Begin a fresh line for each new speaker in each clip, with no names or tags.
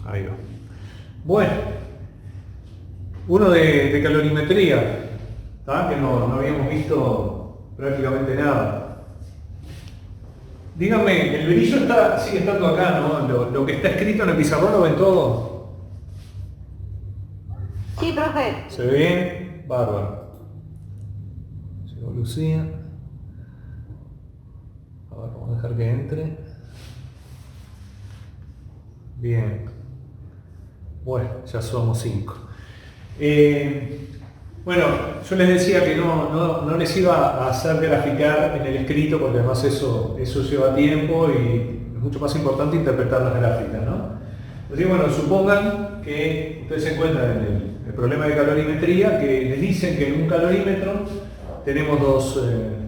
Ahí va. Bueno, uno de calorimetría, ¿tá? Que no habíamos visto prácticamente nada. Díganme, el brillo sigue estando acá, ¿no? Lo que está escrito en el pizarrón, ¿lo ven todo?
Sí, profe.
¿Se ve bien? Bárbaro. Llegó Lucía. A ver, vamos a dejar que entre. Bien. Bueno, ya somos 5. Bueno, yo les decía que no les iba a hacer graficar en el escrito porque además eso lleva tiempo y es mucho más importante interpretar las gráficas, ¿no? Así que bueno, supongan que ustedes se encuentran en el problema de calorimetría, que les dicen que en un calorímetro tenemos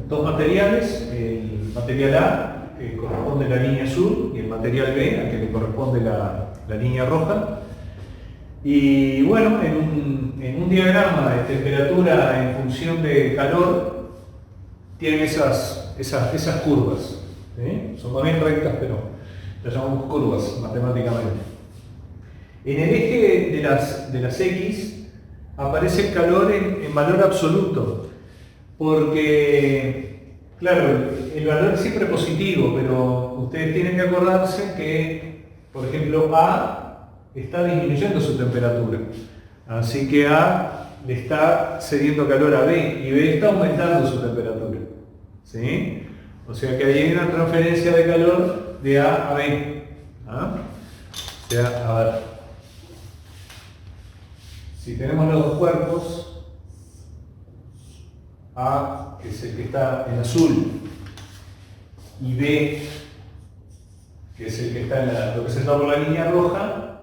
dos materiales, el material A, que corresponde a la línea azul, y el material B, al que le corresponde la línea roja. Y bueno, en un diagrama de temperatura en función de calor, tienen esas curvas. ¿Sí? Son también rectas, pero las llamamos curvas matemáticamente. En el eje de las X aparece el calor en valor absoluto, porque, claro, el valor es siempre positivo, pero ustedes tienen que acordarse que, por ejemplo, A está disminuyendo su temperatura. Así que A le está cediendo calor a B y B está aumentando su temperatura. ¿Sí? O sea que hay una transferencia de calor de A a B. ¿Ah? O sea, a ver. Si tenemos los dos cuerpos, A, que es el que está en azul, y B, que es el que está representado por la línea roja,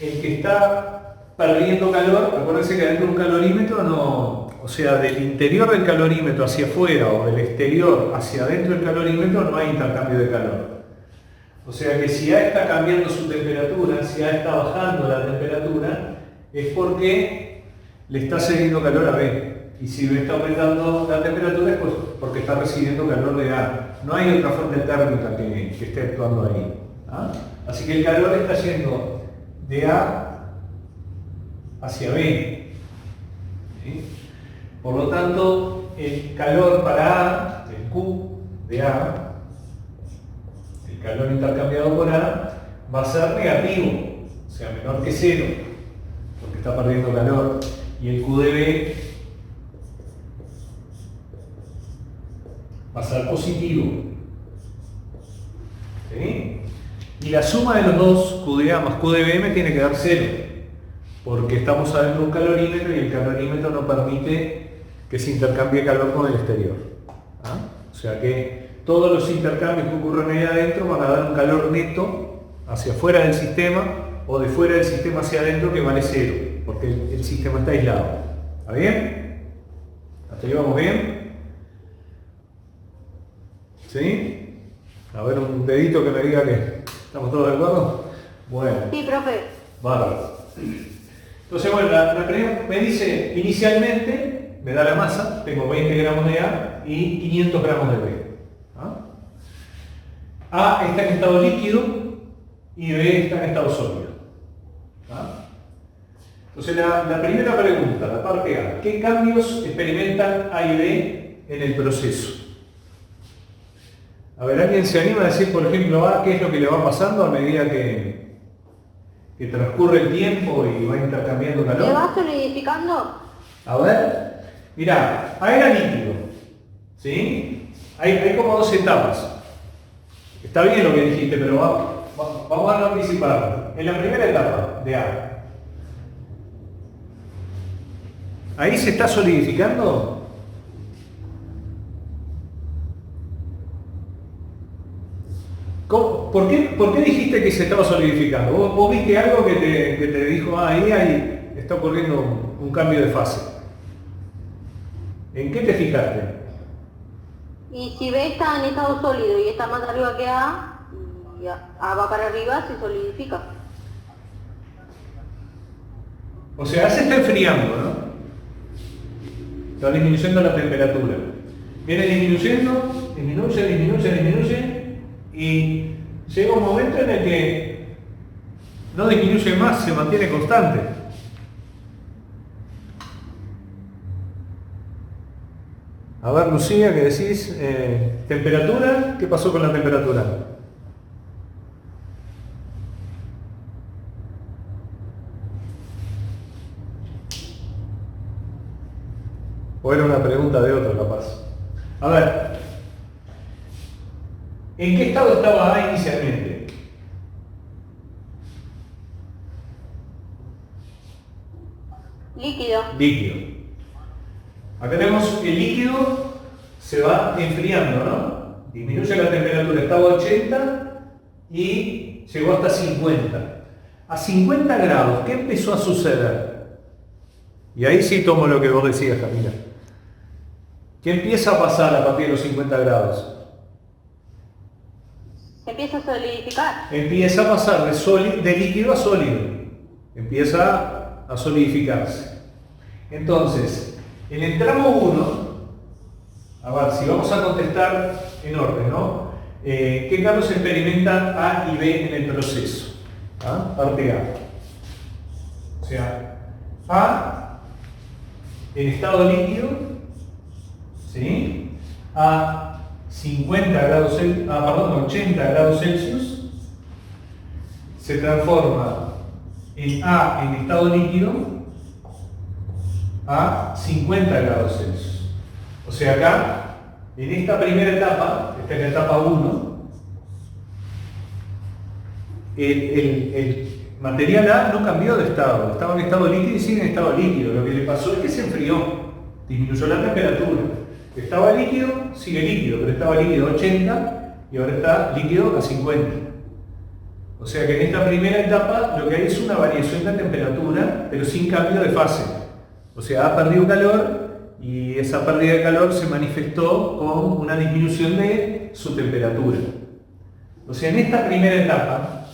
el que está perdiendo calor, acuérdense que dentro de un calorímetro o sea, del interior del calorímetro hacia afuera o del exterior hacia adentro del calorímetro no hay intercambio de calor. O sea que si A está cambiando su temperatura, si A está bajando la temperatura, es porque le está cediendo calor a B. Y si B está aumentando la temperatura es porque está recibiendo calor de A. No hay otra fuente térmica que esté actuando ahí. ¿Ah? Así que el calor está yendo de A hacia B. ¿Sí? Por lo tanto, el calor para A, el Q de A, el calor intercambiado por A, va a ser negativo, o sea, menor que 0, porque está perdiendo calor. Y el Q de B va a ser positivo. ¿Sí? Y la suma de los dos, Q de A más Q de B, me tiene que dar 0, porque estamos adentro de un calorímetro y el calorímetro no permite que se intercambie calor con el exterior. ¿Ah? O sea que todos los intercambios que ocurren ahí adentro van a dar un calor neto hacia afuera del sistema o de fuera del sistema hacia adentro que vale 0, porque el sistema está aislado. ¿Está bien? ¿Hasta ahí vamos bien? ¿Sí? A ver, un dedito que me diga que estamos todos de acuerdo. Bueno.
Sí, profe.
Bárbaro. Entonces, bueno, la pregunta me dice, inicialmente, me da la masa, tengo 20 gramos de A y 500 gramos de B. ¿Ah? A está en estado líquido y B está en estado sólido. ¿Ah? Entonces, la primera pregunta, la parte A, ¿qué cambios experimentan A y B en el proceso? A ver, ¿alguien se anima a decir, por ejemplo, A, qué es lo que le va pasando a medida que transcurre el tiempo y va intercambiando calor?
¿Se va solidificando?
A ver, mirá, A era líquido, ¿sí? Hay como dos etapas. Está bien lo que dijiste, pero vamos a no anticiparlo. En la primera etapa de A, ¿ahí se está solidificando? ¿Por qué dijiste que se estaba solidificando? ¿Vos viste algo que te dijo, ahí está ocurriendo un cambio de fase? ¿En qué te fijaste?
Y si B está en estado sólido y está más arriba que A, y A va para arriba, se solidifica.
O sea, A se está enfriando, ¿no? Está disminuyendo la temperatura. Viene disminuyendo, disminuye, y llega un momento en el que no disminuye más, se mantiene constante. A ver, Lucía, ¿qué decís? ¿Temperatura? ¿Qué pasó con la temperatura? O era una pregunta de otro, capaz. A ver, ¿en qué estado estaba A inicialmente?
Líquido.
Líquido. Acá tenemos el líquido se va enfriando, ¿no? Disminuye la temperatura, estaba a 80 y llegó hasta 50. A 50 grados, ¿qué empezó a suceder? Y ahí sí tomo lo que vos decías, Camila. ¿Qué empieza a pasar a partir de los 50 grados?
Empieza a solidificar.
Empieza a pasar de líquido a sólido. Empieza a solidificarse. Entonces, en el tramo 1, a ver, si vamos a contestar en orden, ¿no? ¿Qué cambios experimentan A y B en el proceso? ¿Ah? Parte A. O sea, A en estado líquido, ¿sí? A 50 grados Celsius, perdón, 80 grados Celsius, se transforma en A en estado líquido a 50 grados Celsius. O sea, acá, en esta primera etapa, esta es la etapa 1, el material A no cambió de estado, estaba en estado líquido y sigue en estado líquido. Lo que le pasó es que se enfrió, disminuyó la temperatura. Estaba líquido, sigue líquido, pero estaba líquido a 80 y ahora está líquido a 50. O sea que en esta primera etapa lo que hay es una variación de temperatura, pero sin cambio de fase. O sea, ha perdido calor y esa pérdida de calor se manifestó con una disminución de su temperatura. O sea, en esta primera etapa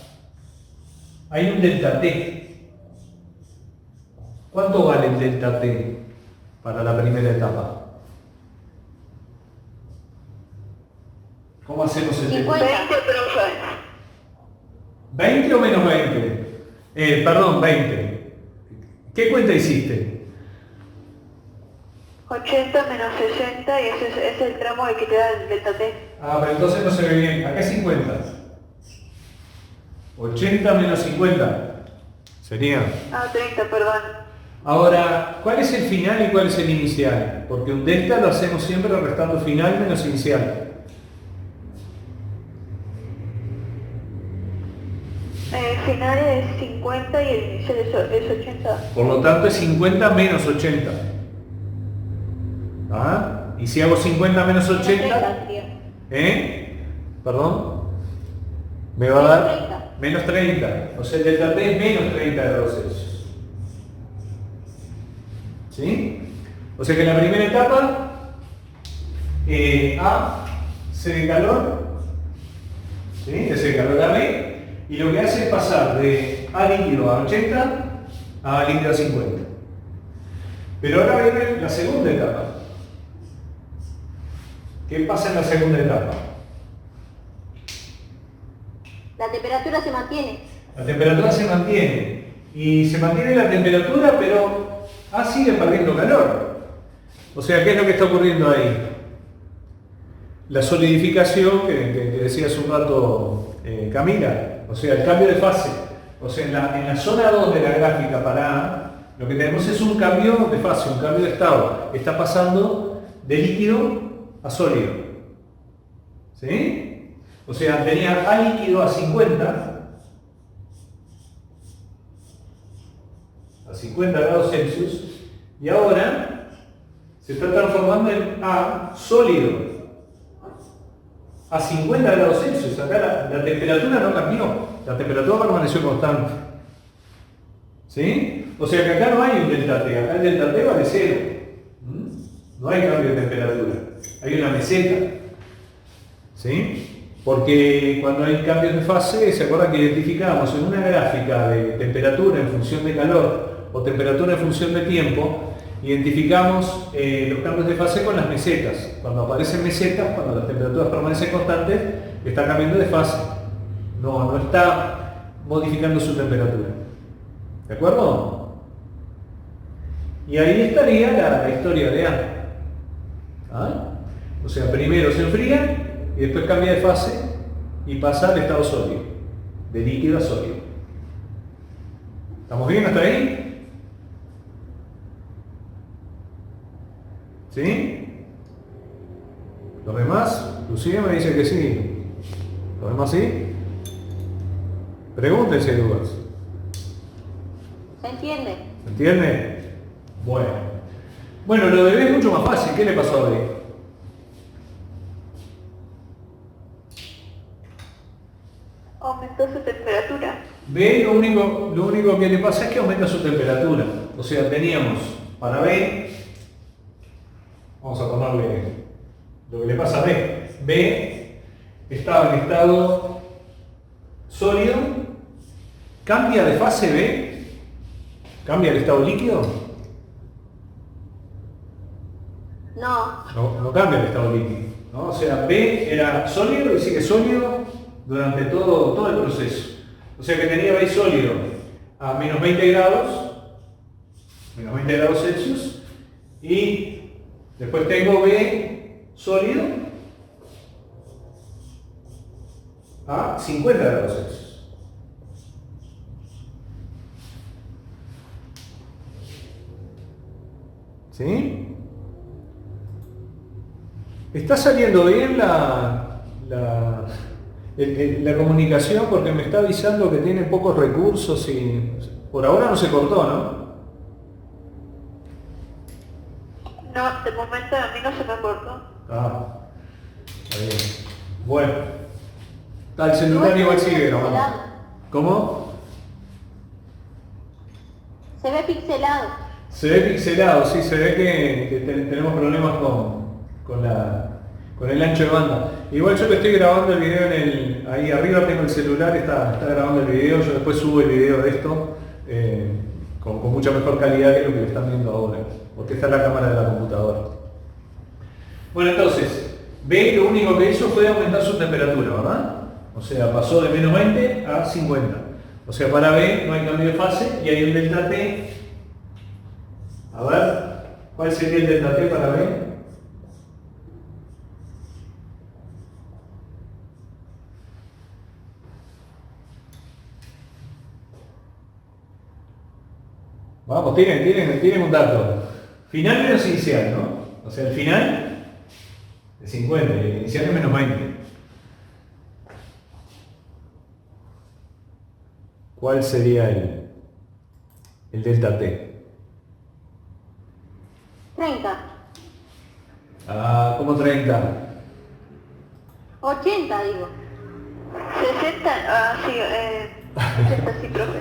hay un delta T. ¿Cuánto vale el delta T para la primera etapa? ¿Cómo hacemos el delta T? 20 o menos 20. Perdón, 20. ¿Qué cuenta hiciste?
80 menos 60 y ese es el tramo que te da el delta T.
Ah, pero entonces no se ve bien. Acá es 50. 80 menos 50. Sería.
30, perdón.
Ahora, ¿cuál es el final y cuál es el inicial? Porque un delta lo hacemos siempre restando final menos inicial.
El final es 50 y el inicial es 80.
Por lo tanto es 50 menos 80. ¿Ah? Y si hago 50 menos 80, ¿Perdón? Me va a dar menos 30. O sea, el delta T es menos 30 grados Celsius. ¿Sí? O sea que en la primera etapa A cede calor, ¿sí? Es el calor a B, y lo que hace es pasar de A líquido a 80 a A líquido a 50. Pero ahora viene la segunda etapa. ¿Qué pasa en la segunda etapa?
La temperatura se mantiene.
La temperatura se mantiene. Y se mantiene la temperatura, pero A sigue perdiendo calor. O sea, ¿qué es lo que está ocurriendo ahí? La solidificación que decía hace un rato Camila. O sea, el cambio de fase. O sea, en la zona 2 de la gráfica para A, lo que tenemos es un cambio de fase, un cambio de estado. Está pasando de líquido a sólido. ¿Sí? O sea, tenía A líquido a 50 grados Celsius y ahora se está transformando en A sólido a 50 grados Celsius. Acá la temperatura no cambió, la temperatura permaneció constante. ¿Sí? O sea que acá no hay un delta T, acá el delta T vale 0. No hay cambio de temperatura, hay una meseta. ¿Sí? Porque cuando hay cambios de fase, se acuerdan que identificamos en una gráfica de temperatura en función de calor o temperatura en función de tiempo, identificamos los cambios de fase con las mesetas. Cuando aparecen mesetas, cuando las temperaturas permanecen constantes, está cambiando de fase. No está modificando su temperatura. ¿De acuerdo? Y ahí estaría la historia de A. ¿Ah? O sea, primero se enfría y después cambia de fase y pasa al estado sólido, de líquido a sólido. ¿Estamos bien hasta ahí? ¿Sí? ¿Los demás? Lucía me dice que sí. ¿Los demás sí? Pregúntense si hay dudas.
¿Se entiende?
¿Se entiende? Bueno. Bueno, lo de B es mucho más fácil. ¿Qué le pasó a B?
Aumentó su temperatura.
B lo único que le pasa es que aumenta su temperatura. O sea, teníamos para B, vamos a tomarle lo que le pasa a B. B estaba en estado sólido, cambia de fase B, cambia el estado líquido. No cambia el estado líquido, ¿no? O sea, B era sólido y sigue sólido durante todo el proceso. O sea que tenía B sólido a menos 20 grados Celsius, y después tengo B sólido a 50 grados Celsius. ¿Sí? ¿Está saliendo bien la comunicación? Porque me está avisando que tiene pocos recursos y por ahora no se cortó, ¿no?
No, de momento a mí no se me cortó.
Ah, está bien. Bueno, está el celular igual sigue grabando. ¿Cómo?
Se ve pixelado.
Se ve pixelado, sí, se ve que tenemos problemas con el ancho de banda. Igual yo que estoy grabando el video ahí arriba tengo el celular, está grabando el video, yo después subo el video de esto con mucha mejor calidad que lo que le están viendo ahora, porque está en la cámara de la computadora. Bueno, entonces, B lo único que hizo fue aumentar su temperatura, ¿verdad? O sea, pasó de menos 20 a 50. O sea, para B no hay cambio de fase y hay un delta T. A ver, ¿cuál sería el delta T para B? Vamos, tienen un dato. Final menos inicial, ¿no? O sea, el final es 50 y el inicial es menos 20. ¿Cuál sería el delta T?
30.
Ah, ¿cómo 30?
80, digo.
60, sí, 60 sí, profe.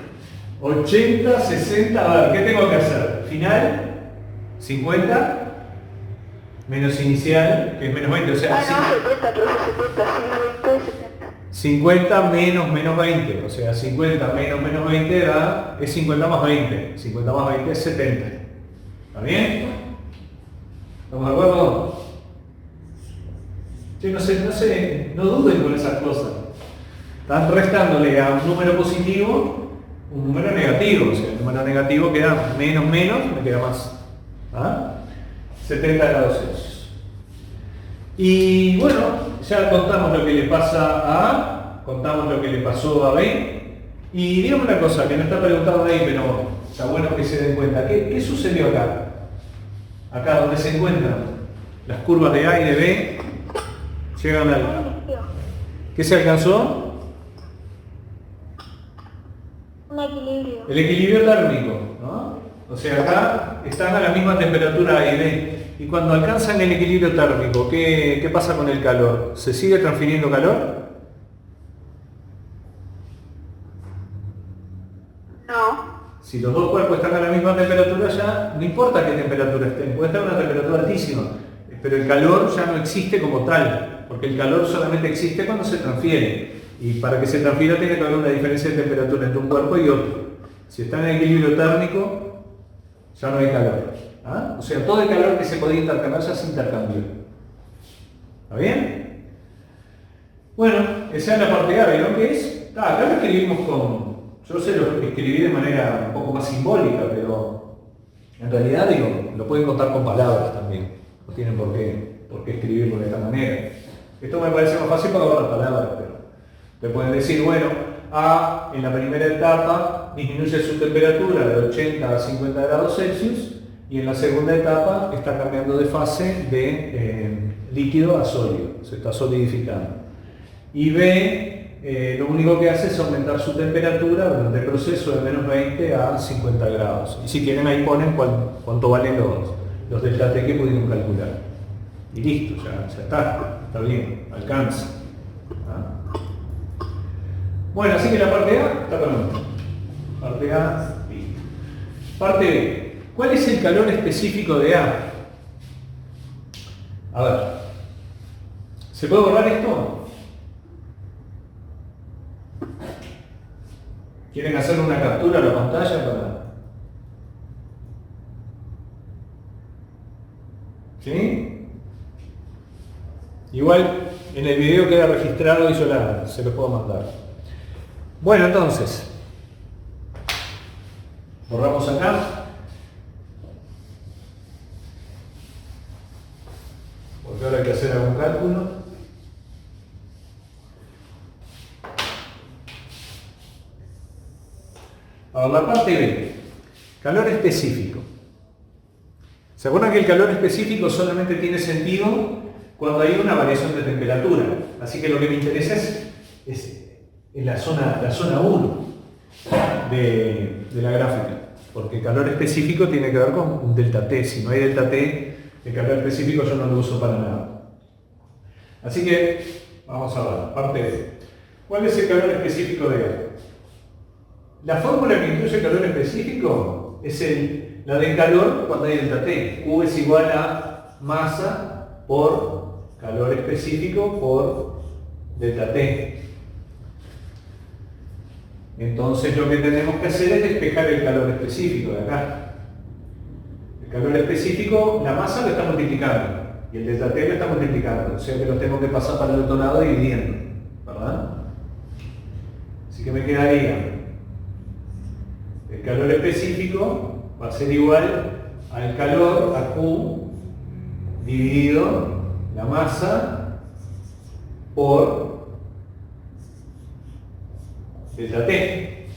80, 60, a ver, ¿qué tengo que hacer? Final, 50, menos inicial, que es menos 20, o sea,
No, 70, profe, 70, sí, 20, 70.
50 menos 20, o sea, 50 menos 20 es 50 más 20, 50 más 20 es 70. ¿Está bien? ¿Estamos de acuerdo? Sí, no duden con esas cosas. Están restándole a un número positivo un número negativo, o sea, el número negativo queda menos, me queda más. ¿Ah? 70 grados Celsius. Y bueno, ya contamos lo que le pasa a A, contamos lo que le pasó a B, y digamos una cosa que no está preguntado ahí, pero está bueno que se den cuenta. ¿Qué sucedió acá? Acá donde se encuentran las curvas de A y de B, llegan al... ¿Qué se alcanzó?
Un equilibrio.
El equilibrio térmico, ¿no? O sea, acá están a la misma temperatura A y B. Y cuando alcanzan el equilibrio térmico, ¿qué pasa con el calor? ¿Se sigue transfiriendo calor?
No.
Si los dos cuerpos están a la misma temperatura ya, no importa qué temperatura estén, puede estar a una temperatura altísima, pero el calor ya no existe como tal, porque el calor solamente existe cuando se transfiere. Y para que se transfiera tiene que haber una diferencia de temperatura entre un cuerpo y otro. Si está en equilibrio térmico, ya no hay calor. ¿Ah? O sea, todo el calor que se podía intercambiar ya se intercambió. ¿Está bien? Bueno, esa es la parte A, ¿no? ¿Qué es? Acá lo escribimos Yo se lo escribí de manera un poco más simbólica, pero en realidad digo, lo pueden contar con palabras también. No tienen por qué escribirlo de esta manera. Esto me parece más fácil para las palabras, pero te pueden decir, bueno, A en la primera etapa disminuye su temperatura de 80 a 50 grados Celsius y en la segunda etapa está cambiando de fase de líquido a sólido, se está solidificando. Y B, lo único que hace es aumentar su temperatura durante el proceso de menos 20 a 50 grados. Y si quieren ahí ponen cuánto valen los delta T que pudieron calcular. Y listo, ya está bien, alcanza. ¿Ah? Bueno, así que la parte A está pronta. Parte A, listo. Parte B. ¿Cuál es el calor específico de A? A ver. ¿Se puede borrar esto? ¿Quieren hacer una captura a la pantalla para...? ¿Sí? Igual en el video queda registrado y yo se lo puedo mandar. Bueno, entonces, borramos acá. Porque ahora hay que hacer algún cálculo. Ahora la parte B, calor específico. ¿Se acuerdan que el calor específico solamente tiene sentido cuando hay una variación de temperatura? Así que lo que me interesa es la zona 1 de la gráfica, porque el calor específico tiene que ver con un delta T. Si no hay delta T, el calor específico yo no lo uso para nada. Así que vamos a ver, parte B. ¿Cuál es el calor específico de A? La fórmula que incluye el calor específico es la del calor cuando hay delta T. Q es igual a masa por calor específico por delta T. Entonces lo que tenemos que hacer es despejar el calor específico de acá. El calor específico, la masa lo está multiplicando y el delta T lo está multiplicando, o sea que lo tengo que pasar para el otro lado dividiendo, ¿verdad? Así que me quedaría el calor específico va a ser igual al calor, a Q, dividido la masa por delta T.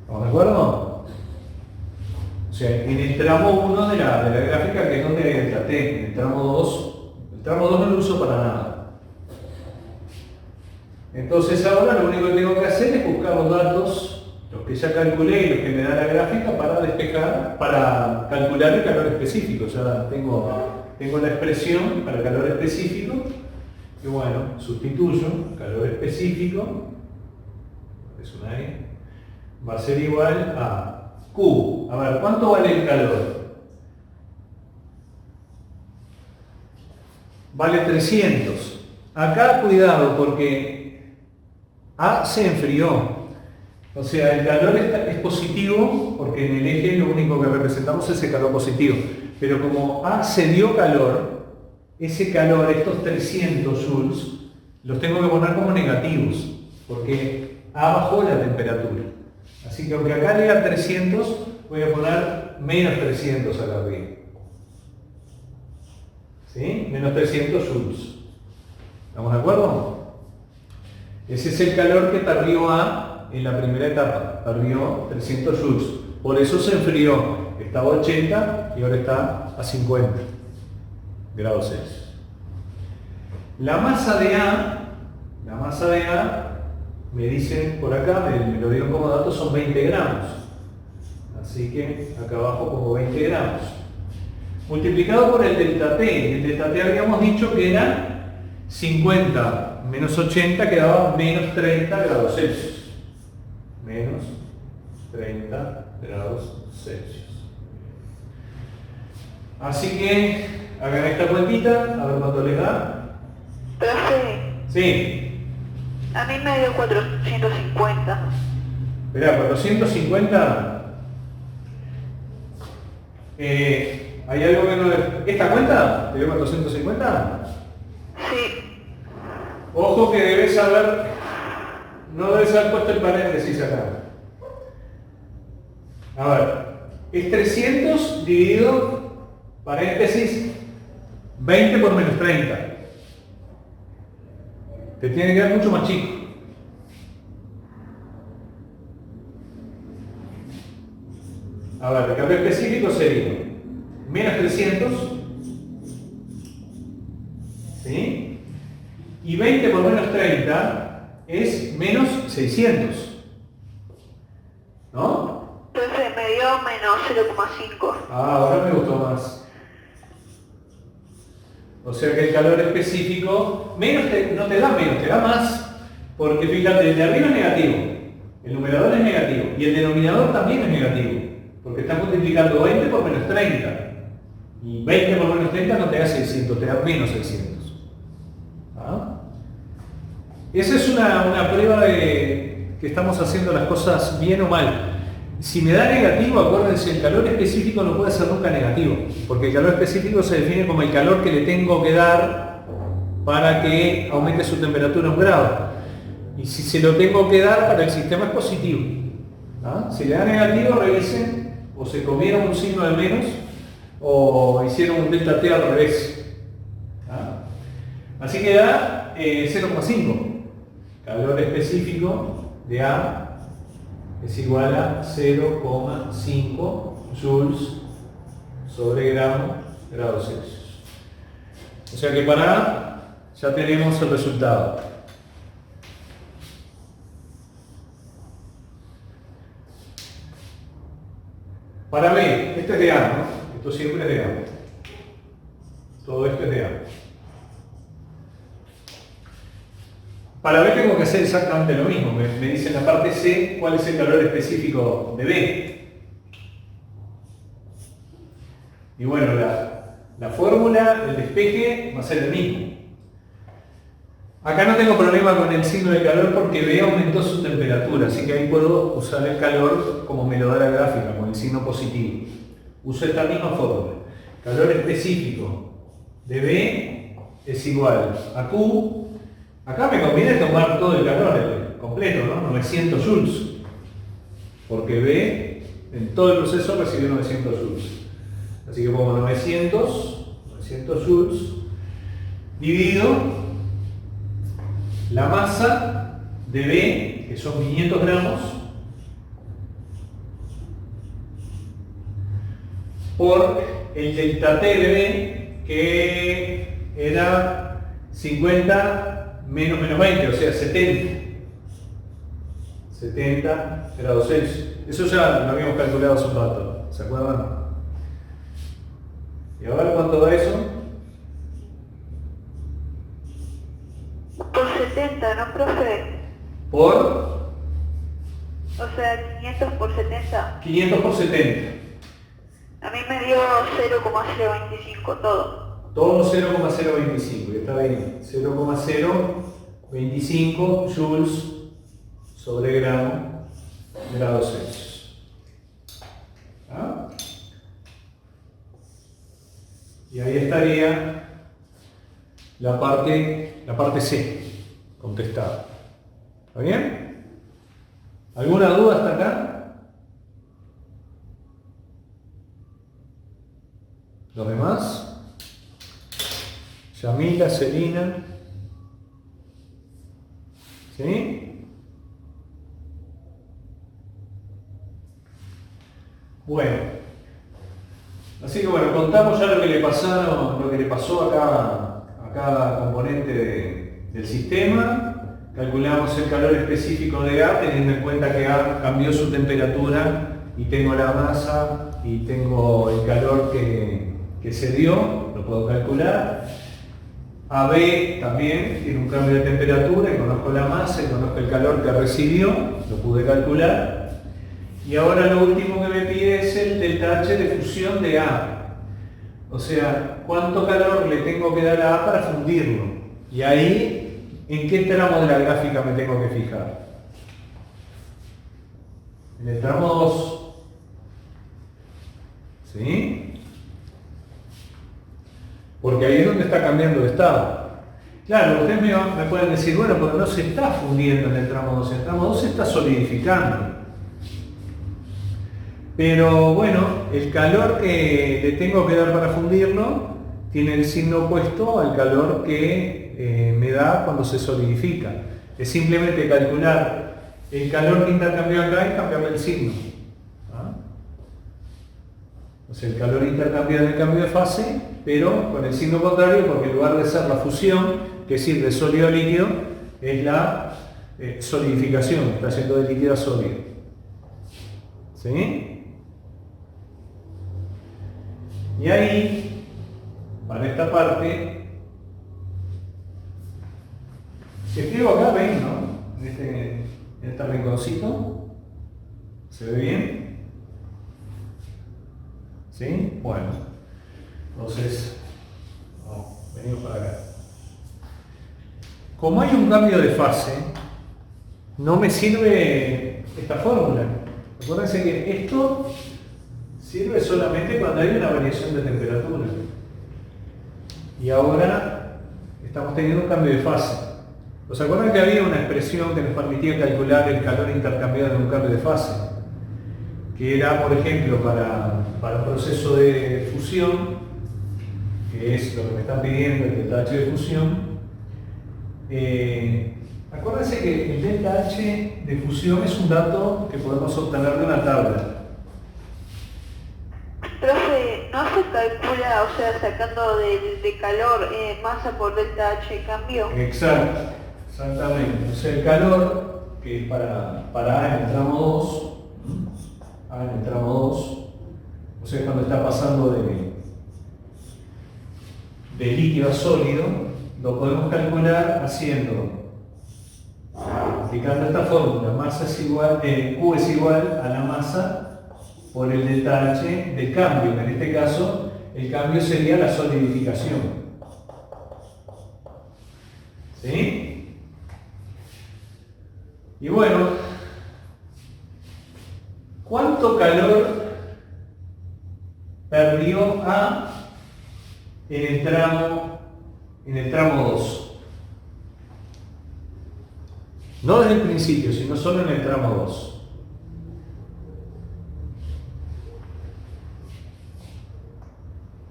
¿Estamos de acuerdo? O sea, en el tramo 1 de la gráfica, que es donde hay delta T, en el tramo 2 no lo uso para nada. Entonces ahora lo único que tengo que hacer es buscar los datos, los que ya calculé y los que me da la gráfica para despejar, para calcular el calor específico. Ya tengo la expresión para el calor específico, y bueno, sustituyo calor específico, es una E, va a ser igual a Q. A ver, ¿cuánto vale el calor? Vale 300. Acá cuidado porque A se enfrió. O sea, el calor es positivo porque en el eje lo único que representamos es el calor positivo. Pero como A se dio calor, ese calor, estos 300 joules, los tengo que poner como negativos porque A bajó la temperatura. Así que aunque acá lea 300, voy a poner menos 300 acá arriba. ¿Sí? Menos 300 joules. ¿Estamos de acuerdo? Ese es el calor que perdió A en la primera etapa. Perdió 300 joules. Por eso se enfrió. Estaba a 80 y ahora está a 50 grados Celsius. La masa de A, me dicen por acá, me lo dieron como dato, son 20 gramos. Así que acá abajo como 20 gramos. Multiplicado por el delta T. El delta T habíamos dicho que era 50 menos 80 quedaba menos 30 grados Celsius. Menos 30 grados Celsius. Así que hagan esta cuentita, a ver cuánto les da.
Profe,
Sí.
a mí me dio 450.
Esperá, 450. ¿Hay algo que no... ¿Esta cuenta? ¿Te dio 450?
Sí.
Ojo que debes saber No debes haber puesto el paréntesis acá. A ver, es 300 dividido, paréntesis, 20 por menos 30. Te tiene que quedar mucho más chico. A ver, el calor específico sería menos 300, ¿sí? Y 20 por menos 30 es menos 600, ¿no?
Entonces me dio menos 0,5.
Ah, ahora me gustó más. O sea que el calor específico, no te da menos, te da más. Porque fíjate, el de arriba es negativo, el numerador es negativo y el denominador también es negativo. Porque está multiplicando 20 por menos 30. Y 20 por menos 30 no te da 600, te da menos 600. ¿Ah? Esa es una prueba de que estamos haciendo las cosas bien o mal. Si me da negativo, acuérdense, el calor específico no puede ser nunca negativo, porque el calor específico se define como el calor que le tengo que dar para que aumente su temperatura 1 grado. Y si se lo tengo que dar, para el sistema es positivo. ¿Ah? Si le da negativo, revisen, o se comieron un signo de menos, o hicieron un delta T al revés. ¿Ah? Así que da 0,5. Calor específico de A es igual a 0,5 joules sobre grados Celsius. O sea que para A ya tenemos el resultado. Para B, este es de A, ¿no? Esto siempre es de A. Todo esto es de A. Para B tengo que hacer exactamente lo mismo. Me dice en la parte C cuál es el calor específico de B. Y bueno, la fórmula del despeje va a ser el mismo. Acá no tengo problema con el signo de calor porque B aumentó su temperatura, así que ahí puedo usar el calor como me lo da la gráfica, con el signo positivo. Uso esta misma fórmula. Calor específico de B es igual a Q. Acá me conviene tomar todo el calor completo, ¿no? 900 joules. Porque B en todo el proceso recibió 900 joules. Así que pongo 900 joules dividido la masa de B, que son 500 gramos, por el delta T de B, que era 50 menos 20, o sea 70 grados Celsius. Eso ya lo habíamos calculado hace un rato, ¿se acuerdan? ¿Y ahora cuánto da eso?
Por 70, ¿no, profe?
Por
O sea, 500 por 70.
500 por 70.
A mí me dio 0,025 todo.
Todo 0,025, que está bien. 0,025 joules sobre grados Celsius. ¿Ah? Y ahí estaría la parte C contestada. ¿Está bien? ¿Alguna duda hasta acá? ¿Los demás? Yamila, Celina. ¿Sí? Bueno. Así que bueno, contamos ya lo que le pasó a cada componente del sistema. Calculamos el calor específico de A, teniendo en cuenta que A cambió su temperatura y tengo la masa y tengo el calor que se dio, lo puedo calcular. A B también tiene un cambio de temperatura y conozco la masa y conozco el calor que recibió, lo pude calcular. Y ahora lo último que me pide es el delta H de fusión de A. O sea, cuánto calor le tengo que dar a A para fundirlo. Y ahí, ¿en qué tramo de la gráfica me tengo que fijar? En el tramo 2. ¿Sí? Porque ahí es donde está cambiando de estado. Claro, ustedes me pueden decir, bueno, pero no se está fundiendo en el tramo 2, el tramo 2 se está solidificando. Pero bueno, el calor que le tengo que dar para fundirlo tiene el signo opuesto al calor que me da cuando se solidifica. Es simplemente calcular el calor que intercambió acá y cambiarle el signo. ¿Ah? O sea, el calor intercambiado en el cambio de fase, pero con el signo contrario, porque en lugar de ser la fusión, que es ir de sólido a líquido, es la solidificación, está yendo de líquido a sólido. ¿Sí? Y ahí, para esta parte, si escribo acá, ven, ¿no? En este rinconcito, ¿se ve bien? ¿Sí? Bueno, entonces, venimos para acá. Como hay un cambio de fase, no me sirve esta fórmula. Acuérdense que esto sirve solamente cuando hay una variación de temperatura. Y ahora estamos teniendo un cambio de fase. ¿Os acuerdan que había una expresión que nos permitía calcular el calor intercambiado en un cambio de fase? Que era, por ejemplo, para un proceso de fusión, que es lo que me están pidiendo, el delta H de fusión. Acuérdense que el delta H de fusión es un dato que podemos obtener de una tabla.
Profe, ¿no se calcula, o sea, sacando de calor masa por delta H cambio?
Exacto, exactamente. O sea, el calor, que es para A en el tramo 2, A en el tramo 2, o sea, cuando está pasando de líquido a sólido, lo podemos calcular aplicando esta fórmula. Masa es igual, Q es igual a la masa por el delta H del cambio, que en este caso el cambio sería la solidificación. ¿Sí? Y bueno, ¿cuánto calor perdió A en el tramo 2? No desde el principio, sino solo en el tramo 2.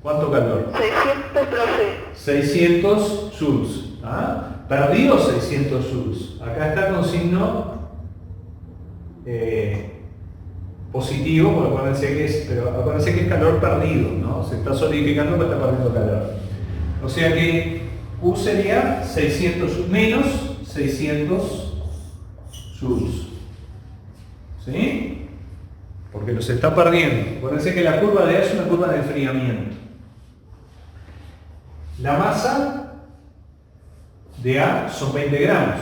¿Cuánto calor?
600, profe.
600 joules. ¿Ah? Perdió 600 joules. Acá está con signo positivo, porque acuérdense que es calor perdido, ¿no? Se está solidificando, pero está perdiendo calor. O sea que Q sería 600 menos 600 joules. ¿Sí? Porque los está perdiendo. Acuérdense que la curva de A es una curva de enfriamiento. La masa de A son 20 gramos.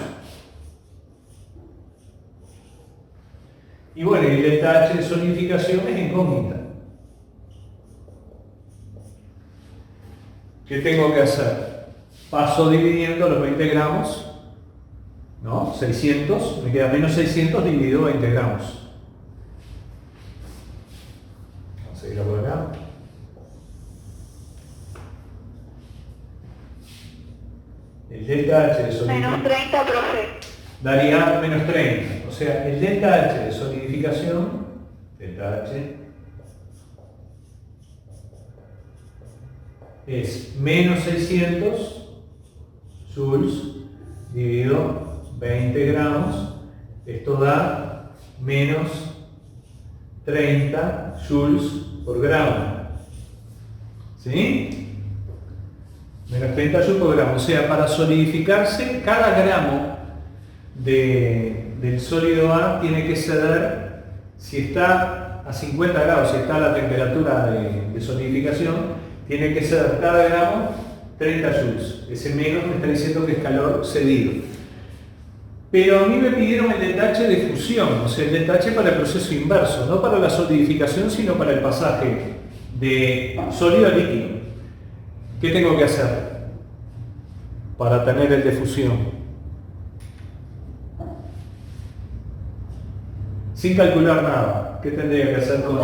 Y bueno, el delta H de solidificación es incógnita. ¿Qué tengo que hacer? Paso dividiendo los 20 gramos, ¿no? 600, me queda menos 600 dividido 20 gramos. Vamos a seguir por acá. El delta H de solidificación
Menos 30, profe.
daría menos 30. O sea, el delta H de solidificación, delta H, es menos 600 joules dividido 20 gramos. Esto da menos 30 joules por gramo. ¿Sí? Menos 30 joules por gramo. O sea, para solidificarse, cada gramo del sólido A tiene que ceder, si está a 50 grados, si está a la temperatura de solidificación, tiene que ceder cada gramo 30 joules. Ese menos me está diciendo que es calor cedido. Pero a mí me pidieron el delta H de fusión, o sea, el delta H para el proceso inverso, no para la solidificación, sino para el pasaje de sólido a líquido. ¿Qué tengo que hacer para tener el de fusión? Sin calcular nada. ¿Qué tendría que hacer con...?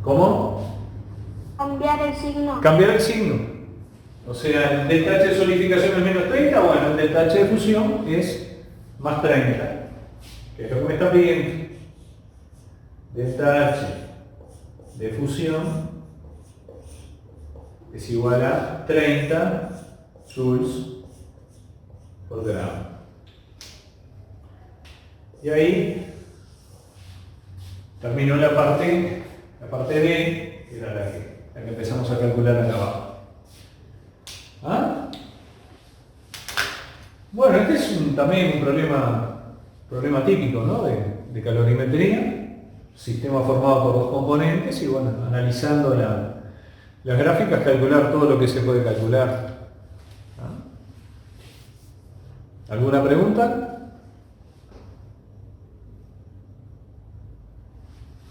¿Cómo?
Cambiar el signo.
Cambiar el signo. O sea, el delta H de solidificación es menos 30, bueno, el delta H de fusión es más 30, que es lo que me está pidiendo. Delta H de fusión es igual a 30 joules por gramo. Y ahí terminó la parte B, que era la que empezamos a calcular acá abajo. ¿Ah? Bueno, este es también un problema típico, ¿no? de calorimetría. Sistema formado por dos componentes y bueno, analizando las gráficas, calcular todo lo que se puede calcular. ¿Ah? ¿Alguna pregunta?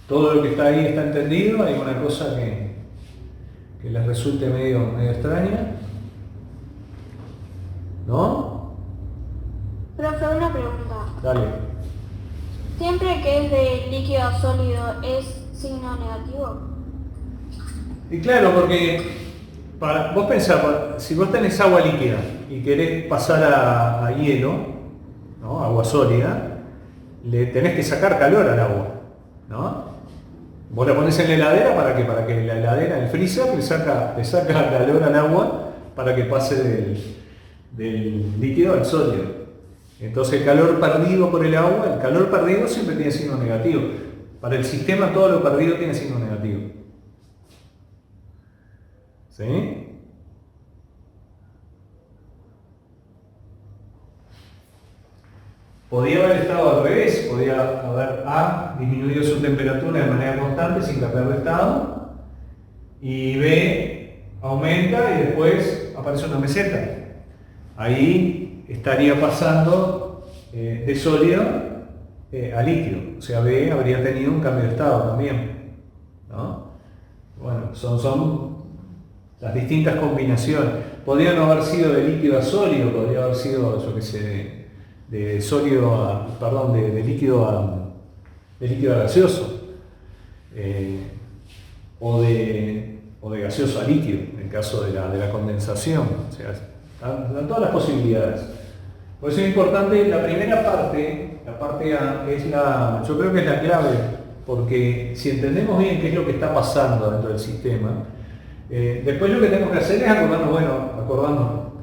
Todo lo que está ahí está entendido. ¿Hay alguna cosa que les resulte medio extraña? ¿No?
Profe, una pregunta.
Dale.
¿Siempre que es de líquido a sólido es signo negativo?
Y claro, porque vos pensás, si vos tenés agua líquida y querés pasar a hielo, ¿no? Agua sólida, le tenés que sacar calor al agua, ¿no? Vos la pones en la heladera para que la heladera, el freezer, le saca calor al agua para que pase del líquido al sólido. Entonces el calor perdido por el agua, el calor perdido siempre tiene signo negativo. Para el sistema todo lo perdido tiene signo negativo. ¿Sí? Podía haber estado al revés, podía haber A disminuido su temperatura de manera constante sin cambiar de estado, y B aumenta y después aparece una meseta. Ahí estaría pasando de sólido a líquido, o sea, B habría tenido un cambio de estado también, ¿no? Bueno, son las distintas combinaciones. Podría no haber sido de líquido a sólido, podría haber sido, yo qué sé, de sólido a, perdón, de líquido a gaseoso, o de gaseoso a líquido, en el caso de la condensación. O sea, dan todas las posibilidades. Por eso es importante, la primera parte, la parte A, yo creo que es la clave, porque si entendemos bien qué es lo que está pasando dentro del sistema, después lo que tenemos que hacer es acordarnos,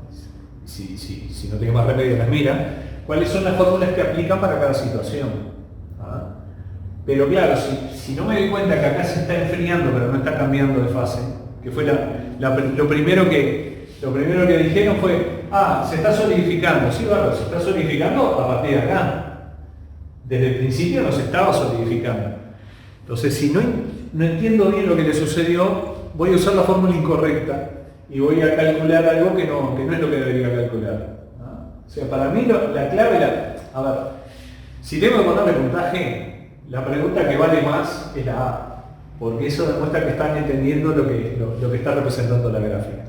si no tiene más remedio las mira, cuáles son las fórmulas que aplican para cada situación. ¿Ah? Pero claro, si no me doy cuenta que acá se está enfriando pero no está cambiando de fase, que fue lo primero que dijeron fue, se está solidificando. Sí, bueno, se está solidificando a partir de acá. Desde el principio no se estaba solidificando. Entonces, si no entiendo bien lo que le sucedió, voy a usar la fórmula incorrecta y voy a calcular algo que no es lo que debería calcular. O sea, para mí la clave, a ver, si tengo que ponerle puntaje, la pregunta que vale más es la A, porque eso demuestra que están entendiendo lo que está representando la gráfica.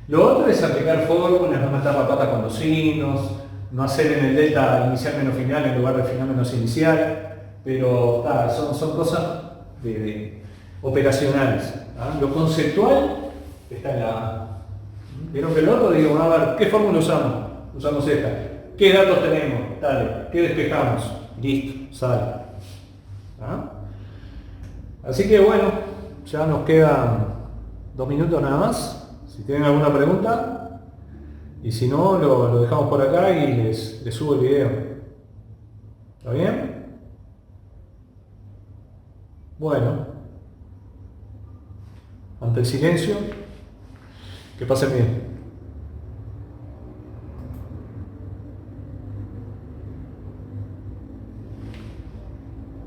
Lo otro es aplicar fórmulas, no matar la pata con los signos, no hacer en el delta inicial menos final en lugar de final menos inicial, pero son cosas operacionales. Lo conceptual está en la A. Vieron que el otro, digo, a ver, ¿qué fórmula usamos? Usamos esta. ¿Qué datos tenemos? Dale. ¿Qué despejamos? Listo, sale. Así que bueno, ya nos quedan 2 minutos nada más. Si tienen alguna pregunta, y si no, lo dejamos por acá y les subo el video. ¿Está bien? Bueno, ante el silencio, que pasen bien.